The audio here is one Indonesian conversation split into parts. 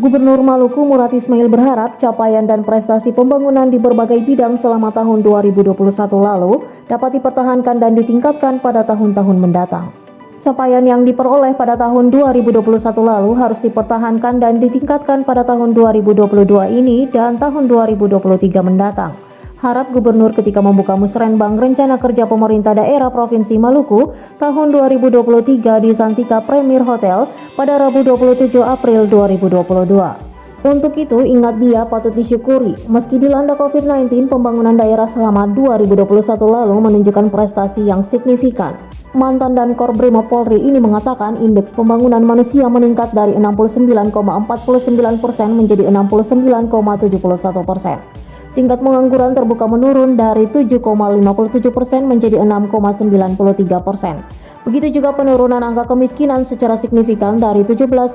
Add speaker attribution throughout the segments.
Speaker 1: Gubernur Maluku Murad Ismail berharap capaian dan prestasi pembangunan di berbagai bidang selama tahun 2021 lalu dapat dipertahankan dan ditingkatkan pada tahun-tahun mendatang. Capaian yang diperoleh pada tahun 2021 lalu harus dipertahankan dan ditingkatkan pada tahun 2022 ini dan tahun 2023 mendatang. Harap Gubernur ketika membuka musrenbang rencana kerja pemerintah daerah Provinsi Maluku tahun 2023 di Santika Premier Hotel pada Rabu 27 April 2022. Untuk itu, ingat dia patut disyukuri. Meski dilanda COVID-19, pembangunan daerah selama 2021 lalu menunjukkan prestasi yang signifikan. Mantan dan Korbrimob Polri ini mengatakan indeks pembangunan manusia meningkat dari 69,49% menjadi 69,71%. Tingkat pengangguran terbuka menurun dari 7,57% menjadi 6,93%. Begitu juga penurunan angka kemiskinan secara signifikan dari 17,99%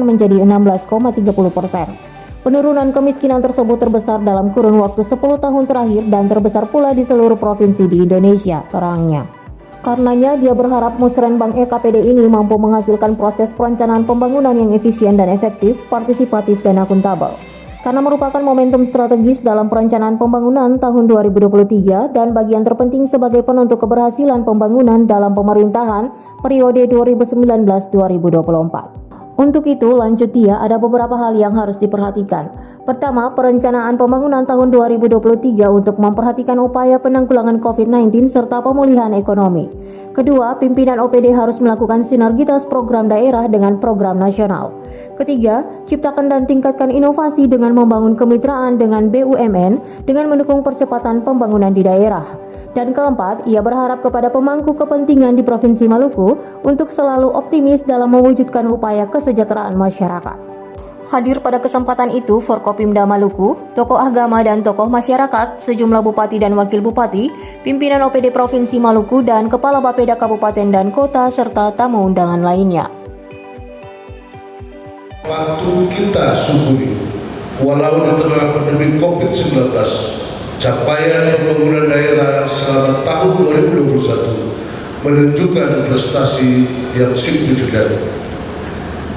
Speaker 1: menjadi 16,30%. Penurunan kemiskinan tersebut terbesar dalam kurun waktu 10 tahun terakhir dan terbesar pula di seluruh provinsi di Indonesia, terangnya. Karenanya dia berharap musrenbang RKPD ini mampu menghasilkan proses perencanaan pembangunan yang efisien dan efektif, partisipatif dan akuntabel. Karena merupakan momentum strategis dalam perencanaan pembangunan tahun 2023 dan bagian terpenting sebagai penentu keberhasilan pembangunan dalam pemerintahan periode 2019-2024. Untuk itu, lanjut dia, ada beberapa hal yang harus diperhatikan. Pertama, perencanaan pembangunan tahun 2023 untuk memperhatikan upaya penanggulangan COVID-19 serta pemulihan ekonomi. Kedua, pimpinan OPD harus melakukan sinergitas program daerah dengan program nasional. Ketiga, ciptakan dan tingkatkan inovasi dengan membangun kemitraan dengan BUMN dengan mendukung percepatan pembangunan di daerah. Dan keempat, ia berharap kepada pemangku kepentingan di Provinsi Maluku untuk selalu optimis dalam mewujudkan upaya kesejahteraan masyarakat. Hadir pada kesempatan itu Forkopimda Maluku, tokoh agama dan tokoh masyarakat, sejumlah bupati dan wakil bupati, pimpinan OPD Provinsi Maluku dan kepala Bapeda Kabupaten dan Kota serta tamu undangan lainnya.
Speaker 2: Patut kita syukuri, walau di tengah pandemi COVID-19, capaian pembangunan daerah selama tahun 2021 menunjukkan prestasi yang signifikan,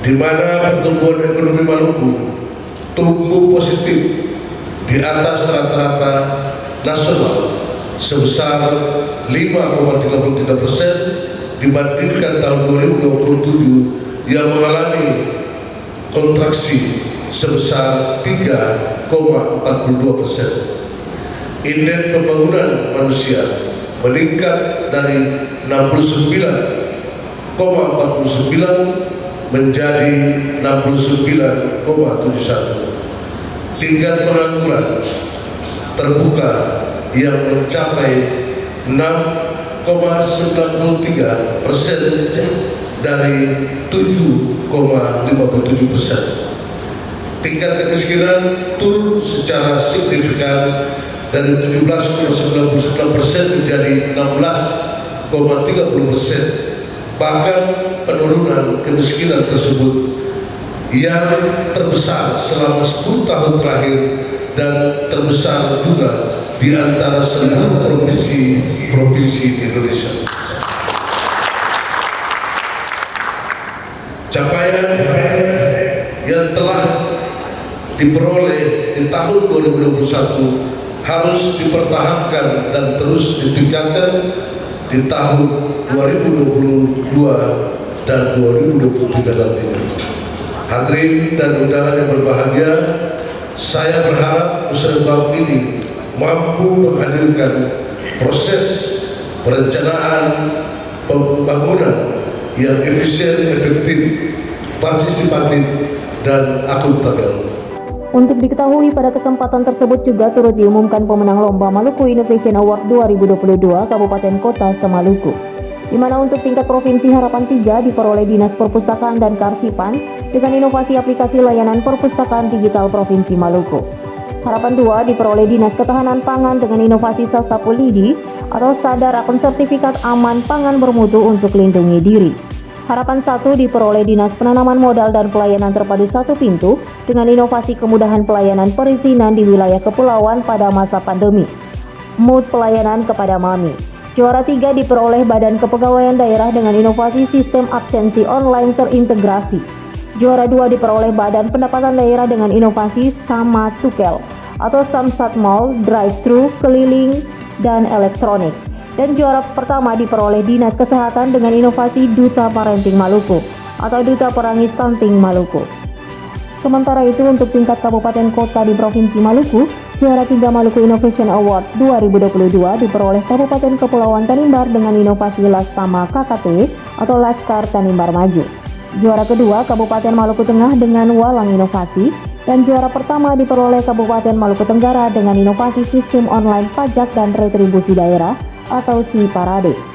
Speaker 2: di mana pertumbuhan ekonomi Maluku tumbuh positif di atas rata-rata nasional sebesar 5,33% dibandingkan tahun 2027 yang mengalami kontraksi sebesar 3,42%. Indeks pembangunan manusia meningkat dari 69,49 menjadi 69,71. Tingkat pengangguran terbuka yang mencapai 6,93% dari 7,57%. Tingkat kemiskinan turun secara signifikan dari 17,99% menjadi 16,30%. Bahkan penurunan kemiskinan tersebut yang terbesar selama 10 tahun terakhir dan terbesar juga di antara seluruh provinsi di Indonesia. Capaian yang telah diperoleh di tahun 2021 harus dipertahankan dan terus ditingkatkan di tahun 2022 dan 2023 nantinya. Hadirin dan undangan yang berbahagia, saya berharap musrenbang ini mampu menghadirkan proses perencanaan pembangunan yang efisien, efektif, partisipatif, dan akuntabel.
Speaker 1: Untuk diketahui, pada kesempatan tersebut juga turut diumumkan pemenang Lomba Maluku Innovation Award 2022 Kabupaten Kota Semaluku, di mana untuk tingkat provinsi harapan 3 diperoleh Dinas Perpustakaan dan Kearsipan dengan inovasi aplikasi layanan perpustakaan digital Provinsi Maluku. Harapan 2 diperoleh Dinas Ketahanan Pangan dengan inovasi Sasapulidi atau sadar akan sertifikat aman pangan bermutu untuk lindungi diri. Harapan 1 diperoleh Dinas Penanaman Modal dan Pelayanan Terpadu Satu Pintu dengan inovasi kemudahan pelayanan perizinan di wilayah kepulauan pada masa pandemi. Mood pelayanan kepada Mami. Juara 3 diperoleh Badan Kepegawaian Daerah dengan inovasi sistem absensi online terintegrasi. Juara 2 diperoleh Badan Pendapatan Daerah dengan inovasi Sama Tukel atau Samsat Mall, Drive-Thru, Keliling, dan Elektronik. Dan juara pertama diperoleh Dinas Kesehatan dengan inovasi Duta Parenting Maluku atau Duta Perangi Stunting Maluku. Sementara itu untuk tingkat kabupaten kota di Provinsi Maluku, juara 3 Maluku Innovation Award 2022 diperoleh Kabupaten Kepulauan Tanimbar dengan inovasi Lastama KKT atau Laskar Tanimbar Maju. Juara kedua Kabupaten Maluku Tengah dengan Walang Inovasi, dan juara pertama diperoleh Kabupaten Maluku Tenggara dengan inovasi sistem online pajak dan retribusi daerah atau SIPARADE.